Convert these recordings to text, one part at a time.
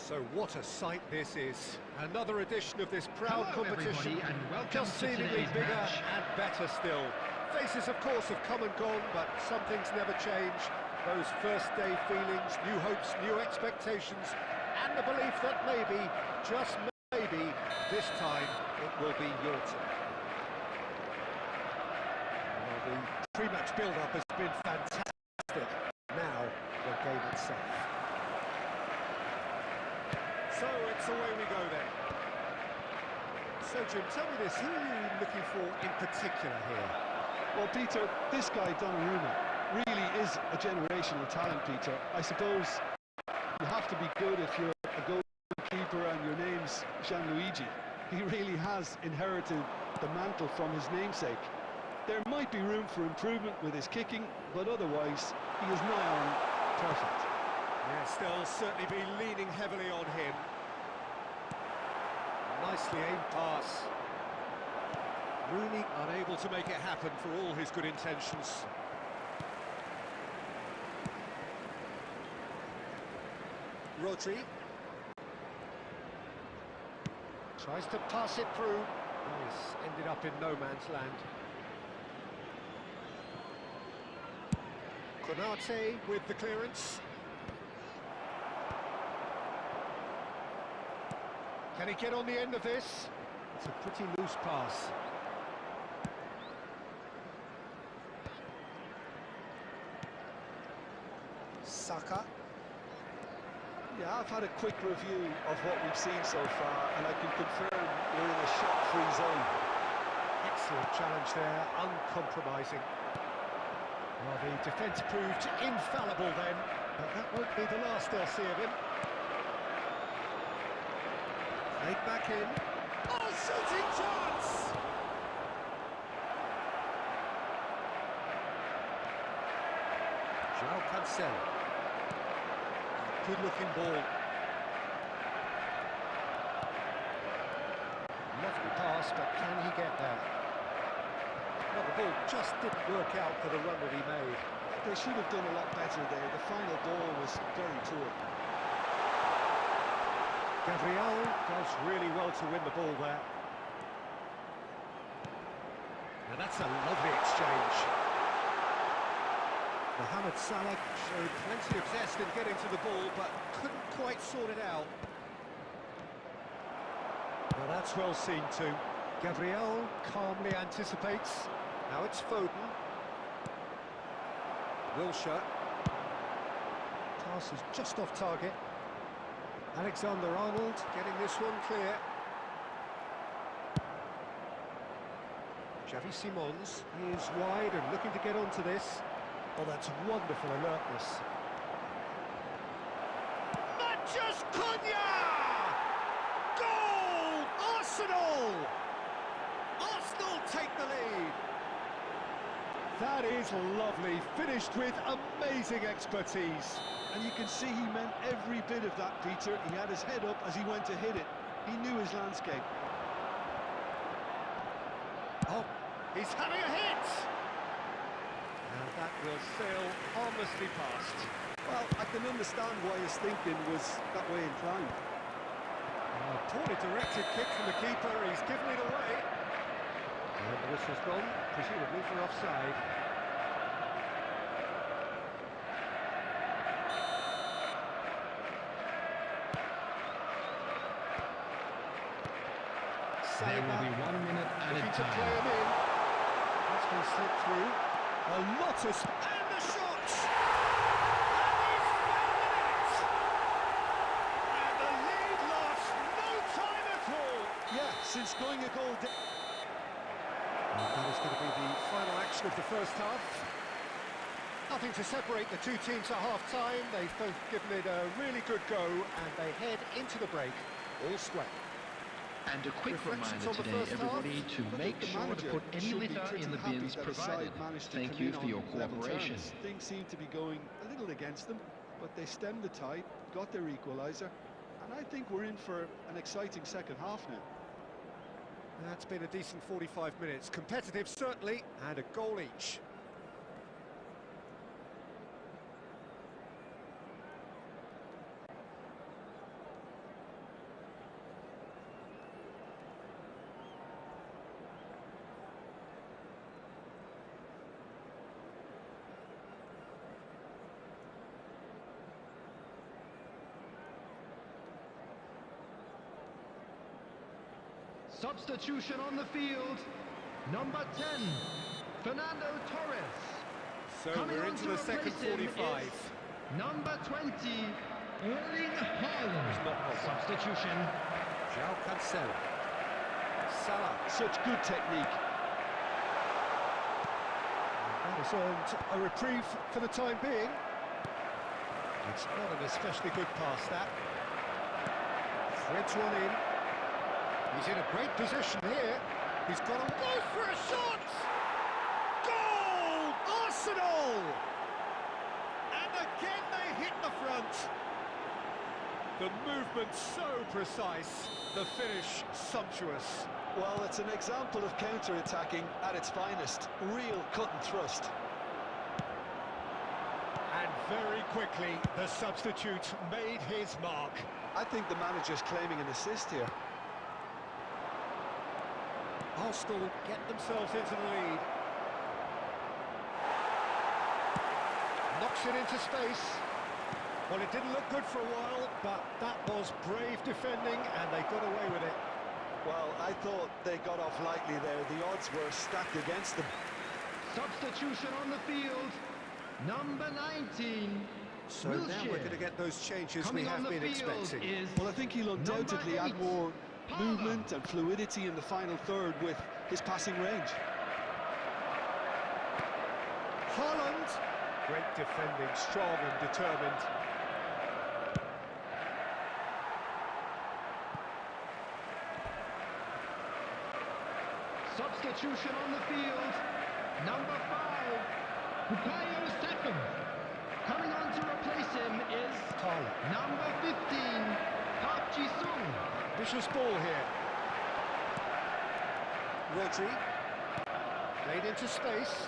So what a sight this is. Another edition of this proud competition, and welcome just to seemingly today's bigger match. and better still. Faces, of course, have come and gone, but some things never change. Those first-day feelings, new hopes, new expectations, and the belief that maybe, just maybe, this time it will be your turn. Well, the pre-match build-up has been fantastic. Now, the game itself. So it's away we go then. So Jim, tell me this, who are you looking for in particular here? Well, Peter, this guy, Donnarumma, really is a generational talent, Peter. I suppose you have to be good if you're a goalkeeper and your name's Gianluigi. He really has inherited the mantle from his namesake. There might be room for improvement with his kicking, but otherwise, he is nigh on perfect. Yes, they'll certainly be leaning heavily on him. Nicely aimed pass. Rooney unable to make it happen for all his good intentions. Rodri. Tries to pass it through. Nice, ended up in no man's land. Konate with the clearance. Can he get on the end of this? It's a pretty loose pass. Saka. Yeah, I've had a quick review of what we've seen so far, and I can confirm we're in a shot-free zone. Excellent challenge there, uncompromising. Well, the defence proved infallible then, but that won't be the last they'll see of him. Played back in. Oh, shooting chance! João Cancelo. Good-looking ball. Lovely pass, but can he get there? Well, the ball just didn't work out for the run that he made. They should have done a lot better there. The final ball was very poor. Gabriel does really well to win the ball there. Now that's a lovely exchange. Mohamed Salah showed plenty of zest in getting to the ball, but couldn't quite sort it out. Now that's well seen too. Gabriel calmly anticipates. Now it's Foden. Wilshere. Pass is just off target. Alexander-Arnold getting this one clear. Xavi Simons is wide and looking to get onto this. Oh, that's wonderful alertness. Matches Cunha! Goal! Arsenal! Arsenal take the lead. That is lovely, finished with amazing expertise. And you can see he meant every bit of that, Peter. He had his head up as he went to hit it. He knew his landscape. Oh, he's having a hit! And that will sail harmlessly past. Well, I can understand why his thinking was that way inclined. A poorly directed kick from the keeper, he's given it away. And the whistle's gone, presumably for offside. There will be 1 minute added Looking to play time. him in. That's been slipped through. A lot of... And the shot! And he's found the net! And the lead lost no time at all! Yeah, since going a goal down. And that is going to be the final action of the first half. Nothing to separate the two teams at half-time. They've both given it a really good go, and they head into the break all square. And a quick Reflections reminder on the today, first everybody, half. to make sure to put any litter in the bins provided. Thank you for your cooperation. Things seem to be going a little against them, but they stemmed the tide, got their equaliser, and I think we're in for an exciting second half now. That's been a decent 45 minutes. Competitive, certainly, and a goal each. Substitution on the field. Number 10, Fernando Torres. So Coming we're on into to the second replace him 45. is number 20, Erling Haaland. Substitution. João Cancelo. Salah. Such good technique. That has earned a reprieve for the time being. It's not an especially good pass, that. Threads one in. He's in a great position here. He's got to go for a shot! Goal! Arsenal! And again they hit the front. The movement so precise, the finish sumptuous. Well, it's an example of counter-attacking at its finest. Real cut and thrust. And very quickly, the substitute made his mark. I think the manager's claiming an assist here. Arsenal get themselves into the lead. Knocks it into space. Well, it didn't look good for a while, but that was brave defending, and they got away with it. Well, I thought they got off lightly there. The odds were stacked against them. Substitution on the field. Number 19, So now we're going to get those changes we have been expecting. Well, I think he'll undoubtedly add more movement and fluidity in the final third with his passing range. Haaland. Great defending, strong and determined. Substitution on the field. Number 5, Bukayo Saka. Coming on to replace him is number 15, Park Ji-sung. Vicious ball here. Rodri. Played into space.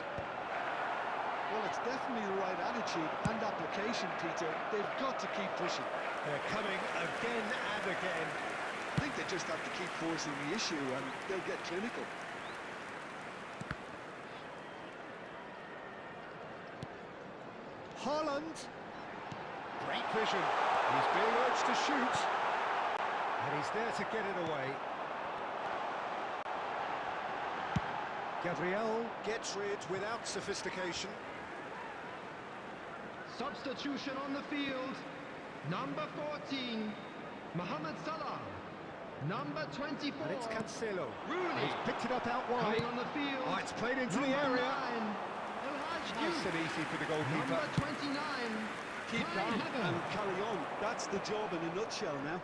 Well, it's definitely the right attitude and application, Peter. They've got to keep pushing. They're coming again and again. I think they just have to keep forcing the issue and they'll get clinical. Haaland. Great vision. He's being urged to shoot. And he's there to get it away. Gabriel gets rid without sophistication. Substitution on the field. Number 14, Mohamed Salah. Number 24, And it's Cancelo. Rooney. He's picked it up out wide. Coming on the field. Oh, it's played into the Number area. 9, El Hadji Nice and easy for the goalkeeper. Number 29, Keep Kai down Havertz. and carry on. That's the job in a nutshell now.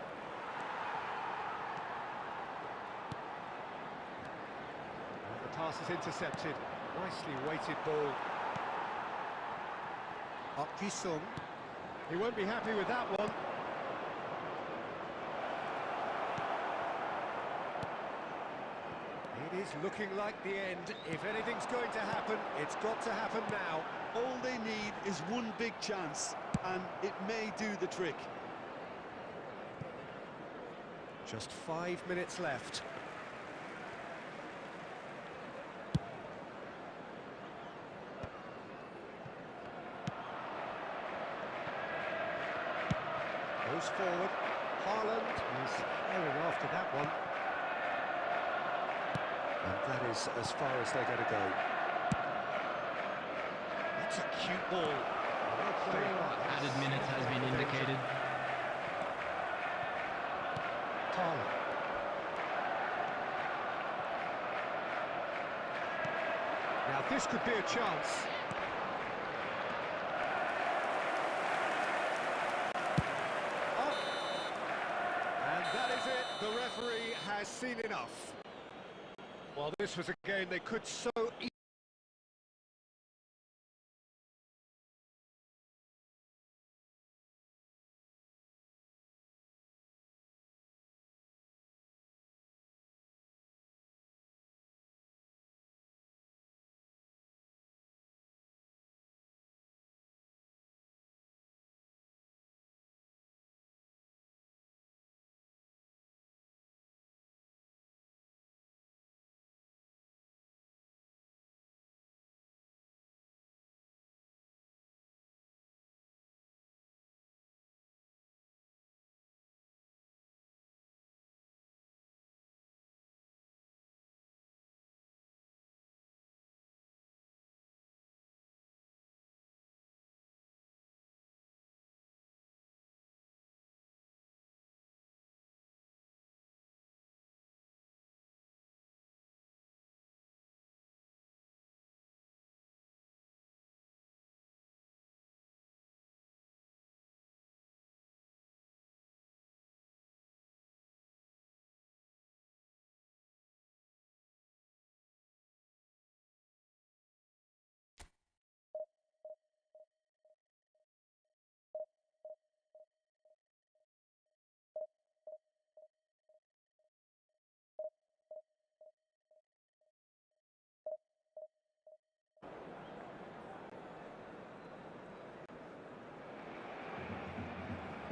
And the pass is intercepted. Nicely weighted ball. Park Ji-sung. He won't be happy with that one. It is looking like the end. If anything's going to happen, it's got to happen now. All they need is one big chance, and it may do the trick. Just 5 minutes left. Goes forward. Haaland is airing after that one. And that is as far as they're going to go. That's a cute ball. Well played. Added minutes has been indicated. Haaland. Now this could be a chance. Oh. And that is it. The referee has seen enough. Well, this was a game they could so easily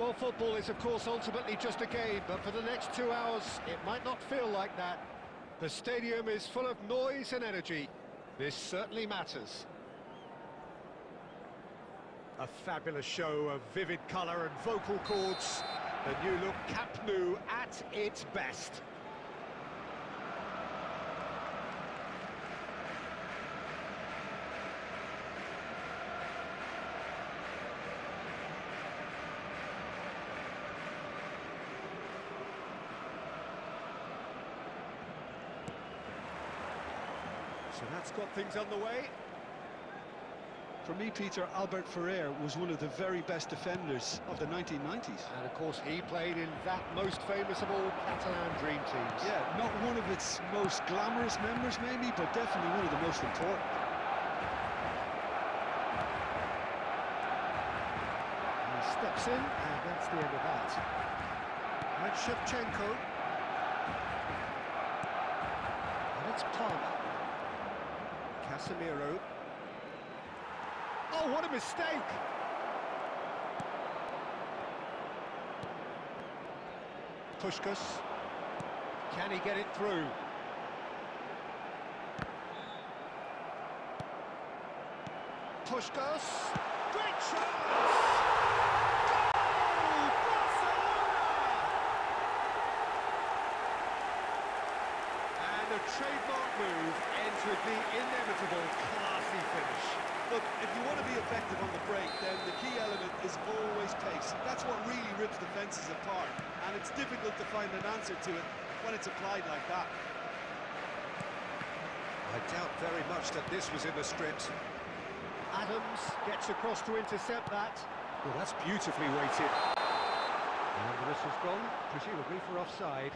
Well, football is, of course, ultimately just a game, but for the next 2 hours, it might not feel like that. The stadium is full of noise and energy. This certainly matters. A fabulous show of vivid colour and vocal cords. The new-look Camp Nou at its best. So that's got things underway. For me, Peter, Albert Ferrer was one of the very best defenders of the 1990s. And of course he played in that most famous of all Catalan dream teams. Yeah, not one of its most glamorous members maybe, but definitely one of the most important. He steps in, and that's the end of that. And Shevchenko. And it's Palmer. Casemiro. Oh, what a mistake! Puskás. Can he get it through? Puskás. Great chance! Goal! Barcelona! And a trademark move entered the inevitable classy finish. Look, if you want to be effective on the break, then the key element is always pace. That's what really rips defences apart, and it's difficult to find an answer to it when it's applied like that. I doubt very much that this was in the script. Adams gets across to intercept that. Well, that's beautifully weighted. And the whistle's gone, presumably for offside.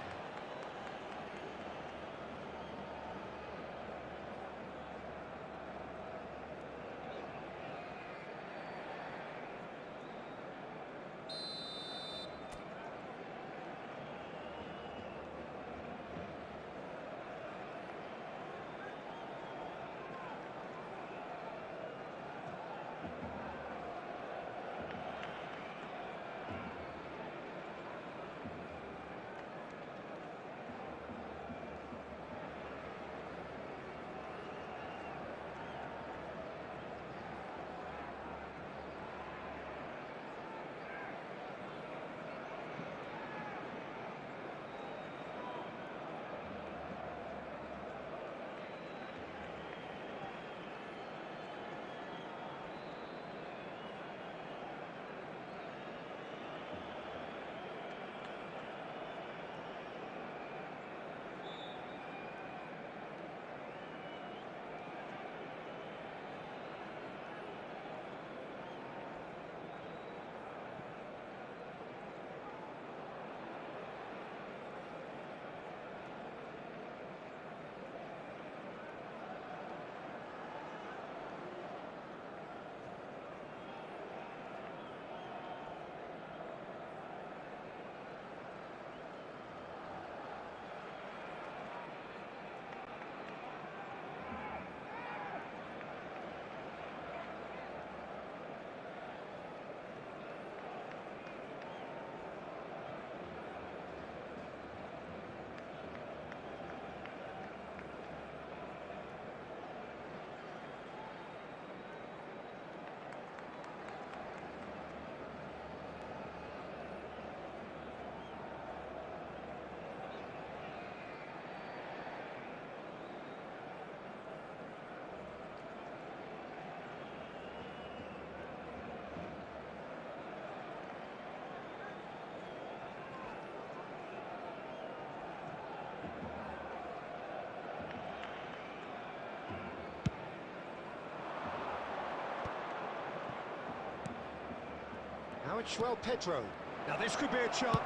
Now it's João Pedro. Now this could be a chance. Goal!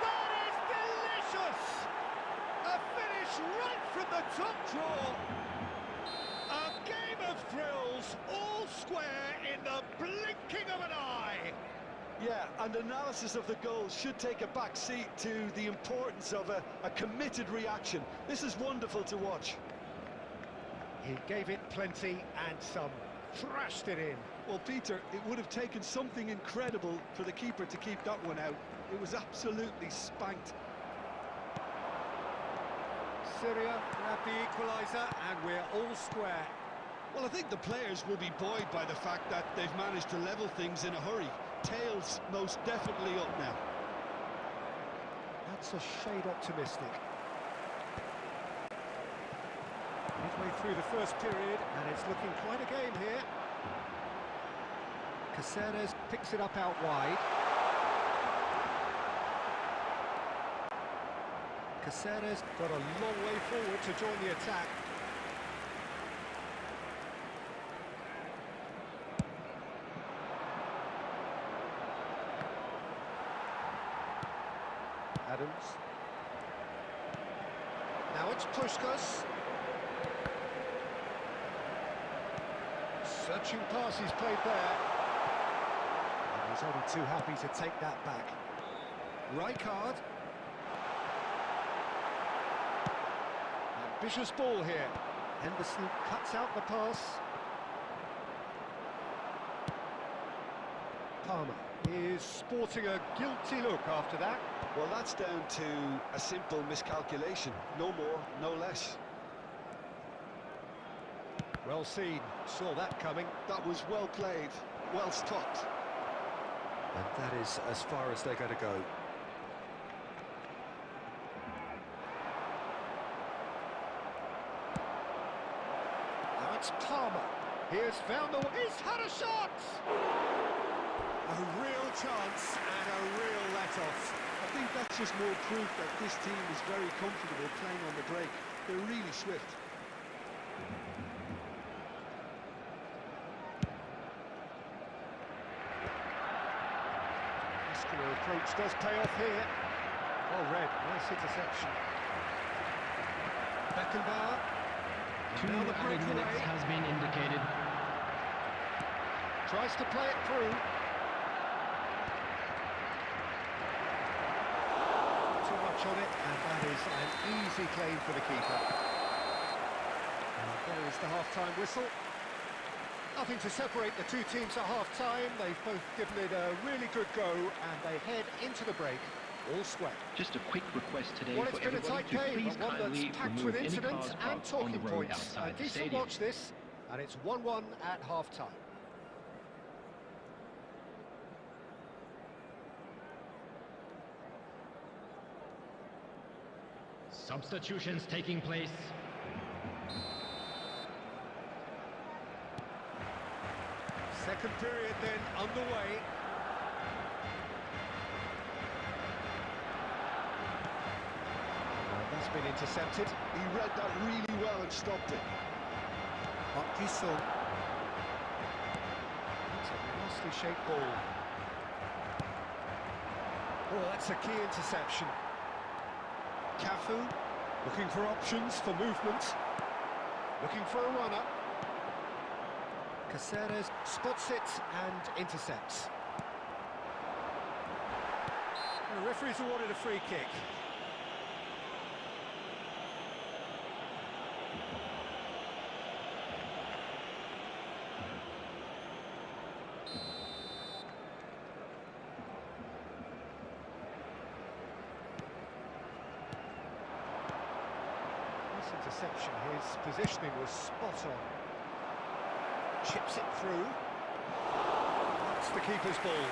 That is delicious! A finish right from the top draw. A game of thrills, all square in the blinking of an eye. Yeah, and analysis of the goal should take a back seat to the importance of a committed reaction. This is wonderful to watch. He gave it plenty and some. Thrashed it in. Well, Peter, it would have taken something incredible for the keeper to keep that one out. It was absolutely spanked. Syria grab the equaliser, and we're all square. Well, I think the players will be buoyed by the fact that they've managed to level things in a hurry. Tails most definitely up now. That's a shade optimistic. Midway through the first period, and it's looking quite a game here. Caceres picks it up out wide. Caceres got a long way forward to join the attack. Adams. Now it's Puskás. Searching pass he's played there. And he's only too happy to take that back. Rijkaard. Ambitious ball here. Henderson cuts out the pass. Palmer is sporting a guilty look after that. Well, that's down to a simple miscalculation. No more, no less. Well seen, saw that coming. That was well played, well stopped. And that is as far as they're going to go. Now it's Palmer. He has found the... He's had a shot! A real chance and a real let-off. I think that's just more proof that this team is very comfortable playing on the break. They're really swift. Muscular approach does pay off here. Well read, nice interception. Beckenbauer. 2 added minutes has been indicated. Tries to play it through. Too much on it, and that is an easy claim for the keeper. And there is the half-time whistle. Nothing to separate the two teams at half-time. They've both given it a really good go, and they head into the break all square. Just a quick request today Well, it's for been a everybody tight to game, please but one kindly that's packed remove with any incident cars and parked on talking the road points. A outside the decent stadium. watch this, and it's 1-1 at half-time. Substitutions taking place. Second period then underway. That's been intercepted. He read that really well and stopped it. Marquisson. It's a nicely shaped ball. Oh, that's a key interception. Cafu, looking for options for movement. Looking for a runner. Caceres spots it and intercepts. The referee's awarded a free kick. Interception, his positioning was spot on. Chips it through. That's the keeper's ball.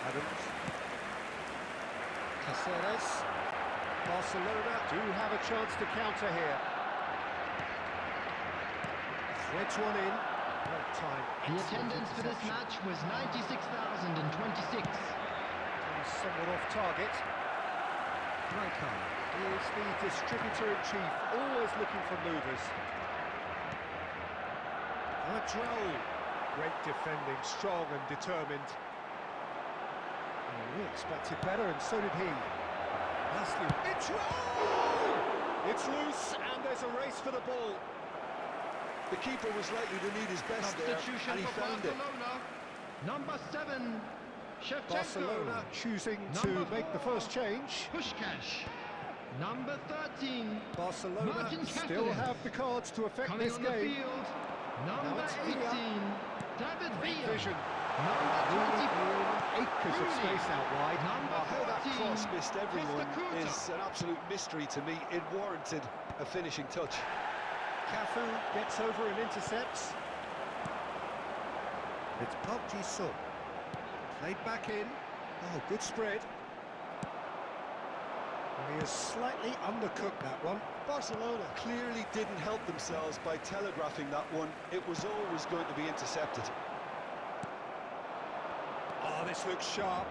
Adams. Caceres. Barcelona do have a chance to counter here. Threads one in. Well timed. The attendance for this match was 96,026. Somewhat off target. Rijkaard is the distributor-in-chief, always looking for movers. Adrol, great defending, strong and determined. We expected better, and so did he. Nicely. It's loose, and there's a race for the ball. The keeper was likely to need his best there, and he found it. Number 7, Shevchenko. Barcelona choosing to make the first change. Puskás. Number 13, Barcelona Martin still Caceres. have the cards to affect Coming this on the game. field, Number it's 18, Villa. David Great Villa. vision. Number Really 24, acres of Rooney. space out wide. Number How that 14, cross missed everyone Costa is Curta. an absolute mystery to me. It warranted a finishing touch. Cafu gets over and intercepts. It's Park Ji-sung. Played back in. Oh, good spread. He has slightly undercooked that one. Barcelona clearly didn't help themselves by telegraphing that one. It was always going to be intercepted. Oh, this looks sharp.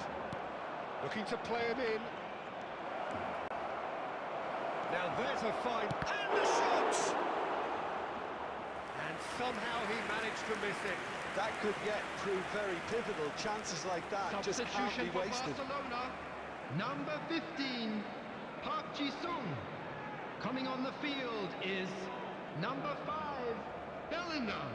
Looking to play him in. Now there's a fine... And the shot! And somehow he managed to miss it. That could yet prove very pivotal. Chances like that just can't Substitution be for wasted. Barcelona. Number 15, Park Ji-sung. Coming on the field is number 5, Bellingham.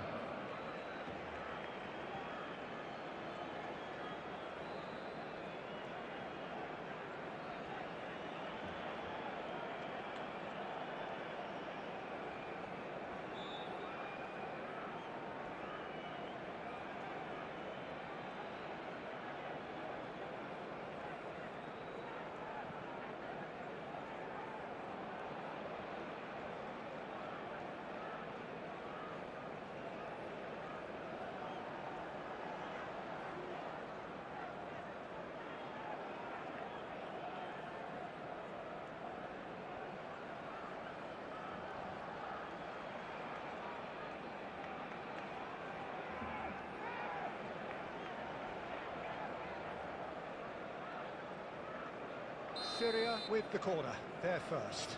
Syria with the corner, there first.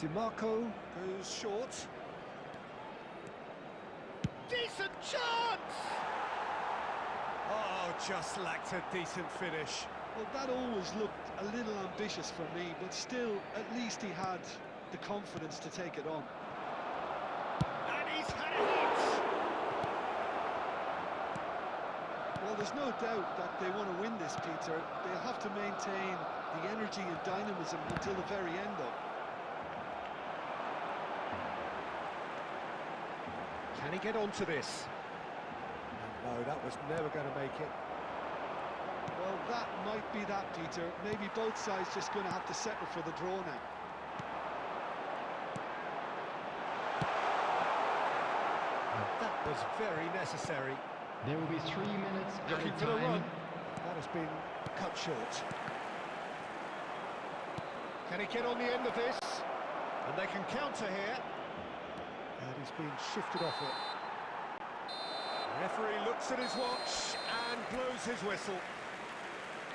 DiMarco goes short. Decent chance! Oh, just lacked a decent finish. Well, that always looked a little ambitious for me, but still, at least he had the confidence to take it on. And he's had a hit! Well, there's no doubt that they want to win this, Peter. They'll have to maintain the energy and dynamism until the very end, though. Can he get onto this? No, that was never going to make it. Well, that might be that, Peter. Maybe both sides just going to have to settle for the draw now. That was very necessary. There will be 3 minutes Looking added for the run. time. That has been cut short. Can he get on the end of this? And they can counter here. And he's been shifted off it. The referee looks at his watch and blows his whistle.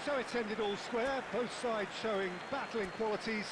So it's ended all square, both sides showing battling qualities.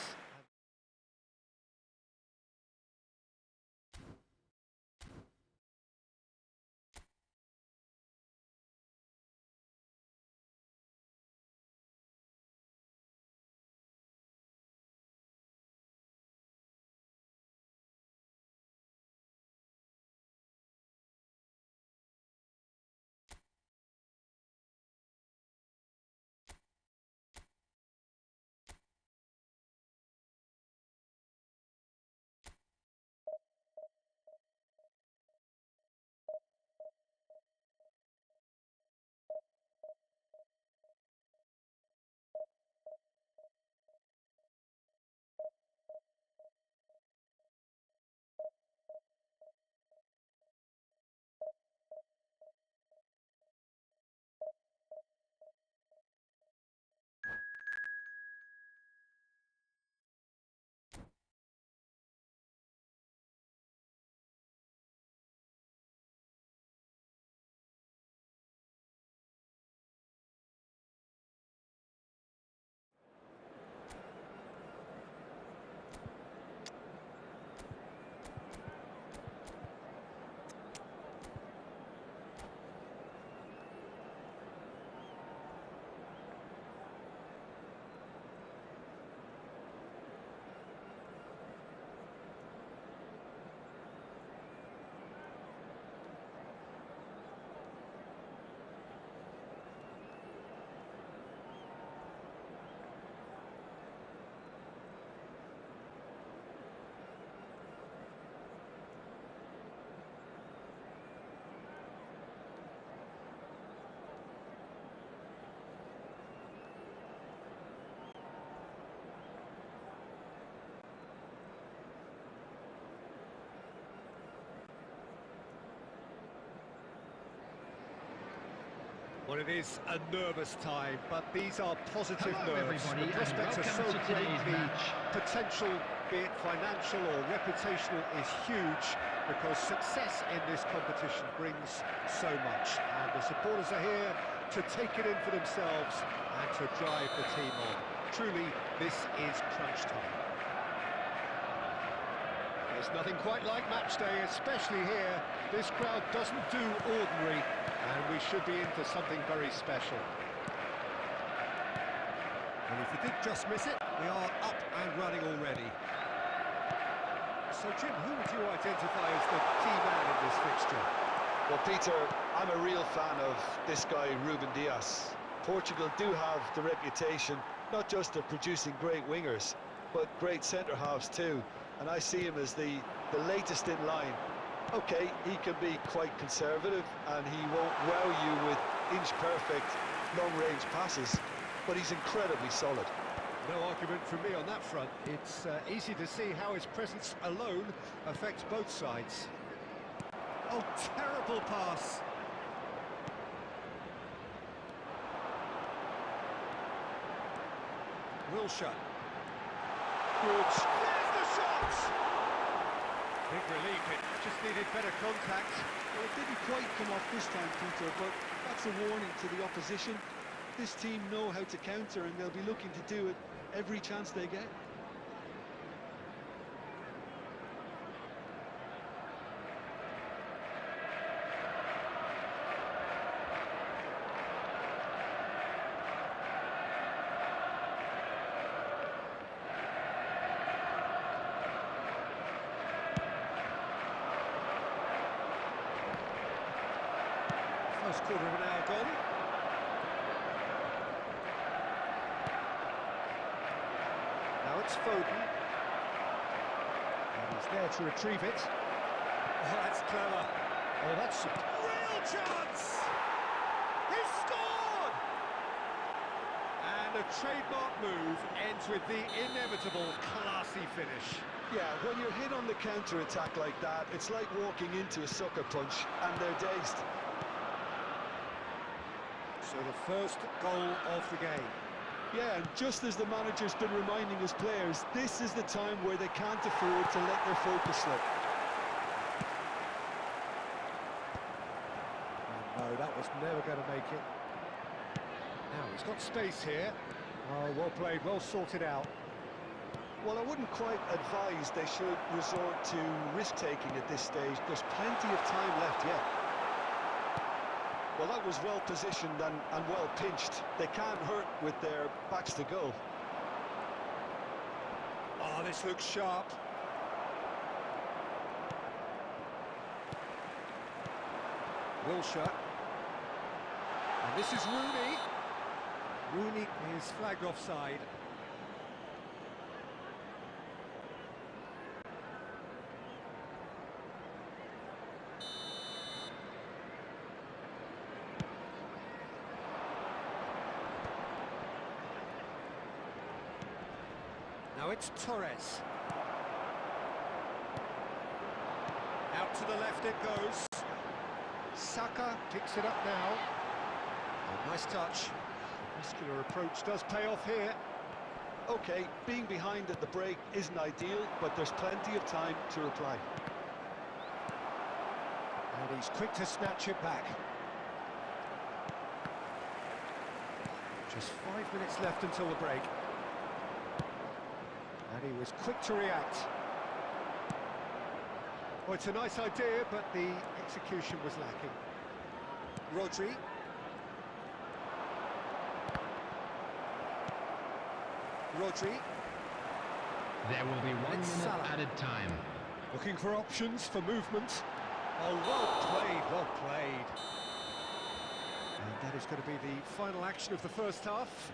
Well, it is a nervous time, but these are positive Hello, nerves. everybody, The and prospects are so welcome to great, today's the match. potential, be it financial or reputational, is huge, because success in this competition brings so much. And the supporters are here to take it in for themselves and to drive the team on. Truly, this is crunch time. There's nothing quite like match day, especially here. This crowd doesn't do ordinary, and we should be in for something very special. And if you did just miss it, we are up and running already. So, Jim, who would you identify as the key man in this fixture? Well, Peter, I'm a real fan of this guy, Ruben Dias. Portugal do have the reputation, not just of producing great wingers, but great centre-halves too. And I see him as the latest in line. Okay, he can be quite conservative, and he won't wow you with inch-perfect long-range passes, but he's incredibly solid. No argument from me on that front. It's easy to see how his presence alone affects both sides. Oh, terrible pass. Wilshere. Good. There's the shot! Big relief, it just needed better contact. Well, it didn't quite come off this time, Peter, but that's a warning to the opposition. This team know how to counter, and they'll be looking to do it every chance they get. First quarter of an hour gone. Now it's Foden. And he's there to retrieve it. Oh, that's clever. Oh, that's a real chance! He's scored! And a trademark move ends with the inevitable classy finish. Yeah, when you're hit on the counter-attack like that, it's like walking into a sucker punch, and they're dazed. So the first goal of the game. Yeah, and just as the manager's been reminding his players, this is the time where they can't afford to let their focus slip. Oh, no, that was never going to make it. Now, he's got space here. Oh, well played, well sorted out. Well, I wouldn't quite advise they should resort to risk-taking at this stage. There's plenty of time left yet. Well, that was well positioned and well pinched. They can't hurt with their backs to goal. Oh, this looks sharp. Wilshere. And this is Rooney. Rooney is flagged offside. Now it's Torres. Out to the left it goes. Saka picks it up now. Oh, nice touch. Muscular approach does pay off here. Okay, being behind at the break isn't ideal, but there's plenty of time to reply. And he's quick to snatch it back. Just 5 minutes left until the break. And he was quick to react. Well, it's a nice idea, but the execution was lacking. Rodri. Rodri. There will be 1 It's minute Salah. added time. Looking for options for movement. Oh, well played, well played. And that is going to be the final action of the first half.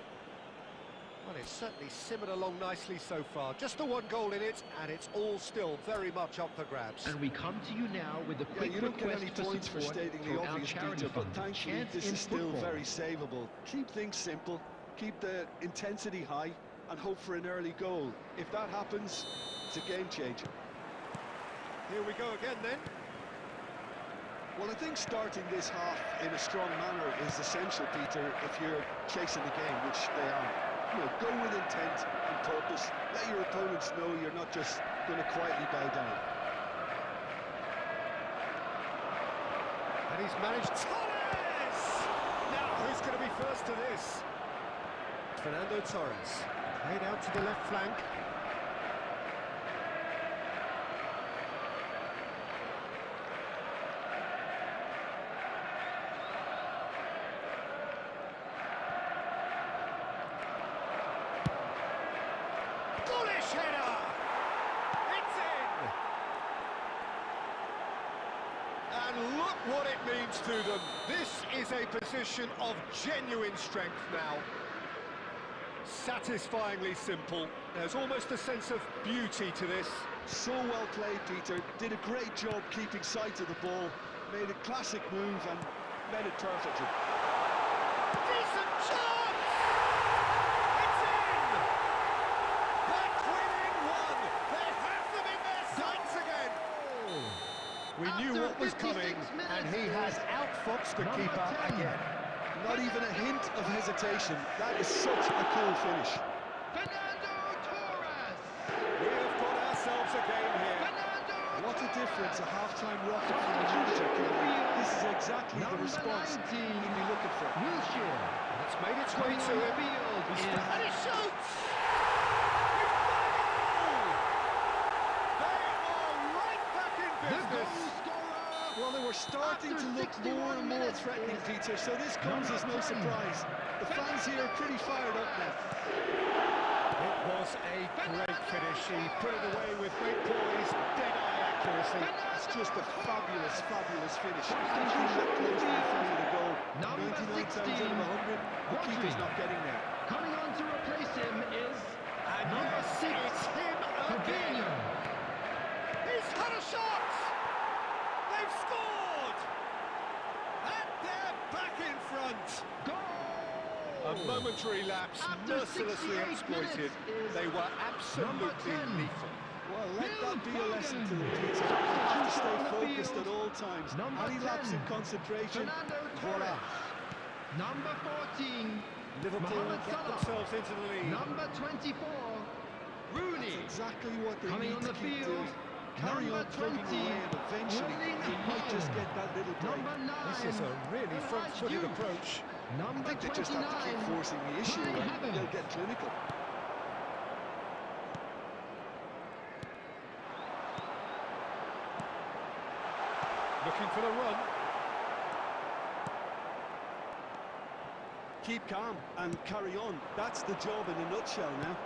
Well, it's certainly simmered along nicely so far. Just the one goal in it, and it's all still very much up for grabs. And we come to you now with a Yeah, quick you don't get request any for points for support stating the from our obvious, charity Peter, but fund, thankfully Chance this in is still Football. very savable. Keep things simple, keep the intensity high, and hope for an early goal. If that happens, it's a game changer. Here we go again then. Well, I think starting this half in a strong manner is essential, Peter, if you're chasing the game, which they are. You know, go with intent and purpose. Let your opponents know you're not just going to quietly bow down. And he's managed... Torres! Now, who's going to be first to this? Fernando Torres. Played out to the left flank. Bullish header! It's in! And look what it means to them. This is a position of genuine strength now. Satisfyingly simple. There's almost a sense of beauty to this. So well played, Peter. Did a great job keeping sight of the ball. Made a classic move and made it perfectly. Decent chance! It's in! They're winning one! They have them in their sights again! We knew what was coming, and he has outfoxed the keeper again. Not even a hint of hesitation. That is such a cool finish. Fernando Torres. We have got ourselves a game here. What a difference a half-time rocket from the manager can make. This is exactly the response he'd be looking for. Wilshere. It's made its way to him. And he shoots! They are right back in business. Well, they were starting to look more and more threatening, Peter, so this comes as no surprise. The fans here are pretty fired up now. It was a great finish. He put it away with great poise, dead-eye accuracy. It's just a fabulous, fabulous finish. Finishing that close to the front of the goal. 99 times out of 100, the keeper's not getting there. Coming on to replace him is And number yes, 6, it's him again. Fabinho. He's had a shot! They've scored! And they're back in front! Goal! A momentary lapse, After mercilessly 68 exploited. minutes is They were number absolutely 10. lethal. Well, let that be a lesson to them, Foden. Peter. You have to stay On the focused field. at all times. Number Any lapse 10. in concentration, Fernando voila. Torres. Number 14, Liverpool Mohamed get Salah. themselves into the lead. Number 24, Rooney. That's exactly what they Coming need on to the keep field, doing. Carry number on plugging 20, away, and eventually Erling you might just Haaland. get that little break. Number 9, This is a really front-footed Youth. approach. I Number think they just have to keep 29, forcing the issue Kai and Havertz. they'll get clinical. Looking for the run. Keep calm and carry on. That's the job in a nutshell now.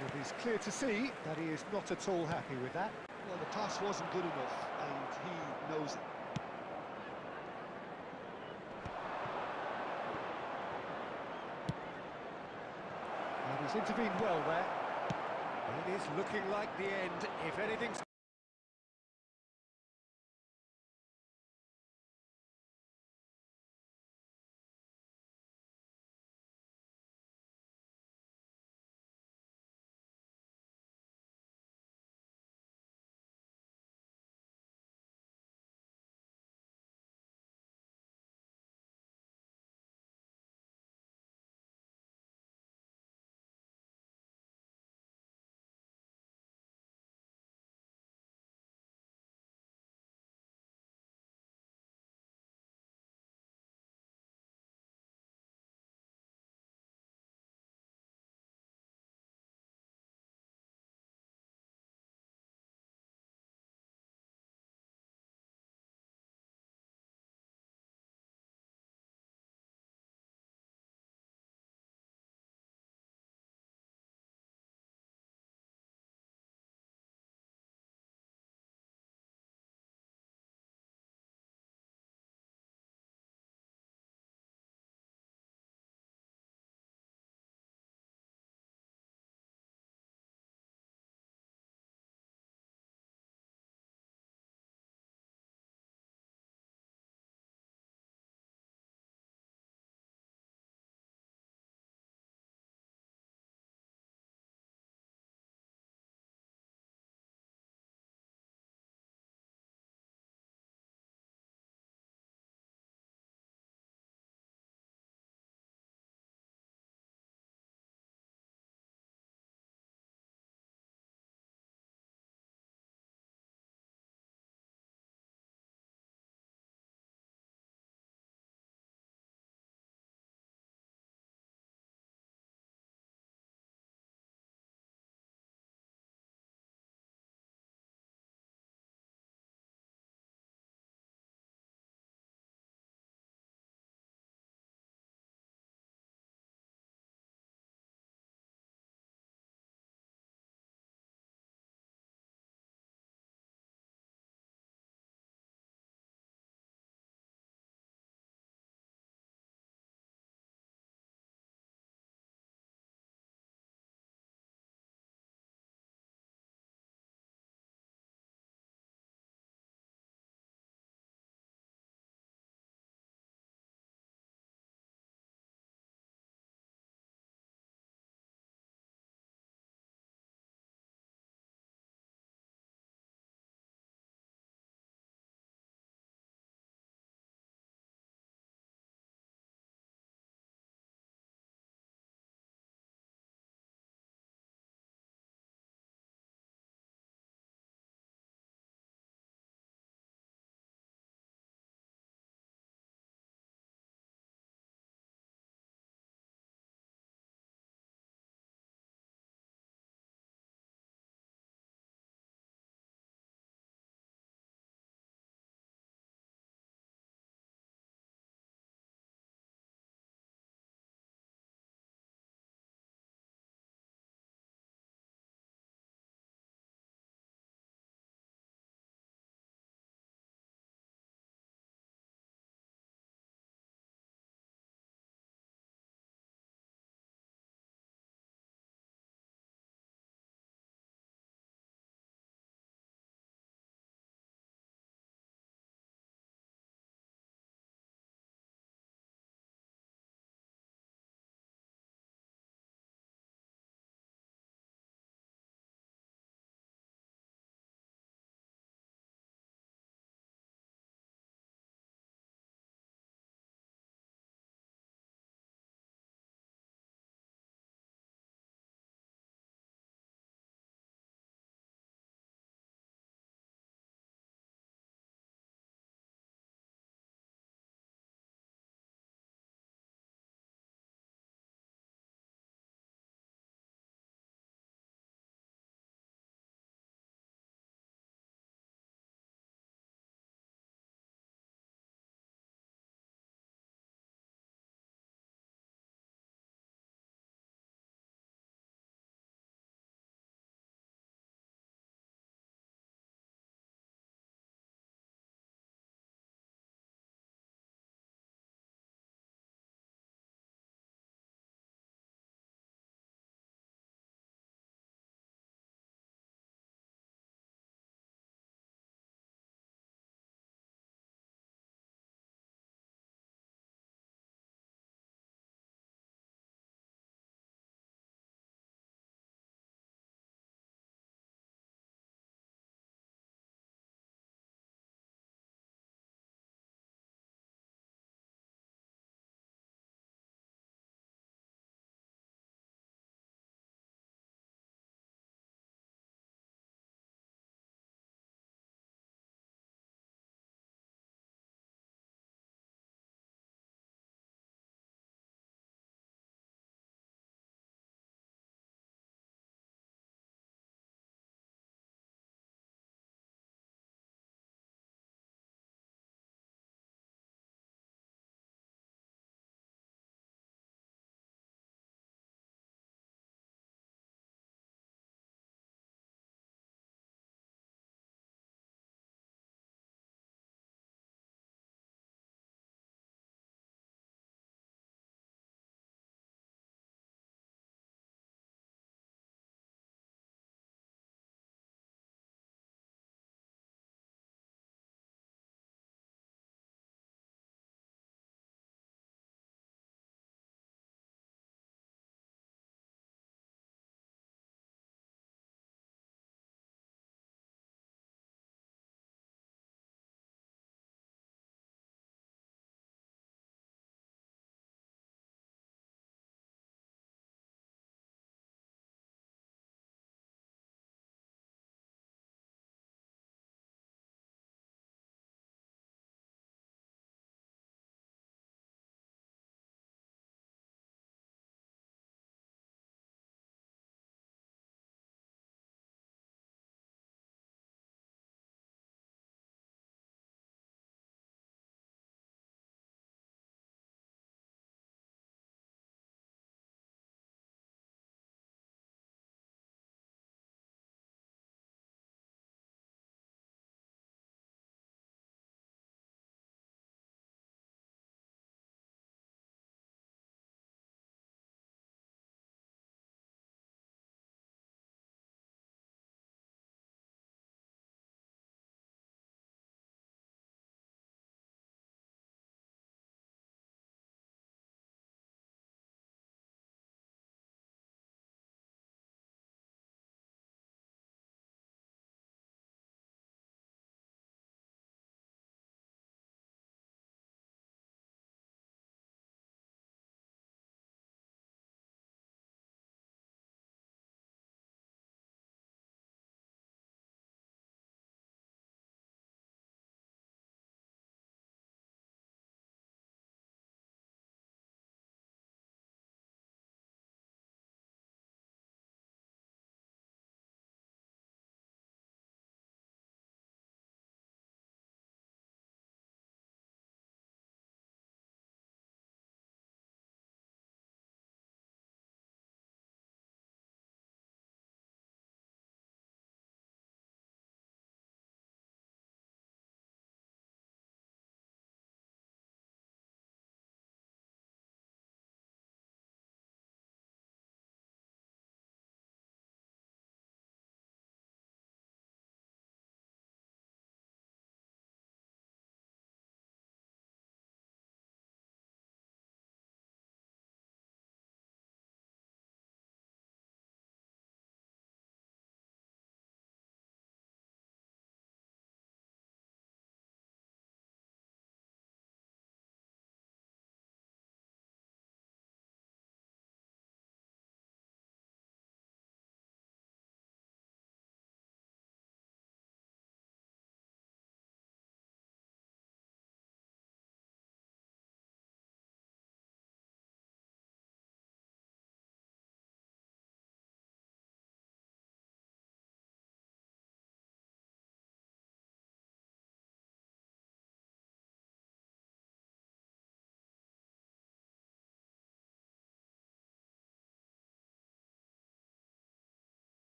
And it is clear to see that he is not at all happy with that. Well, the pass wasn't good enough and he knows it. And he's intervened well there. It is looking like the end, if anything's...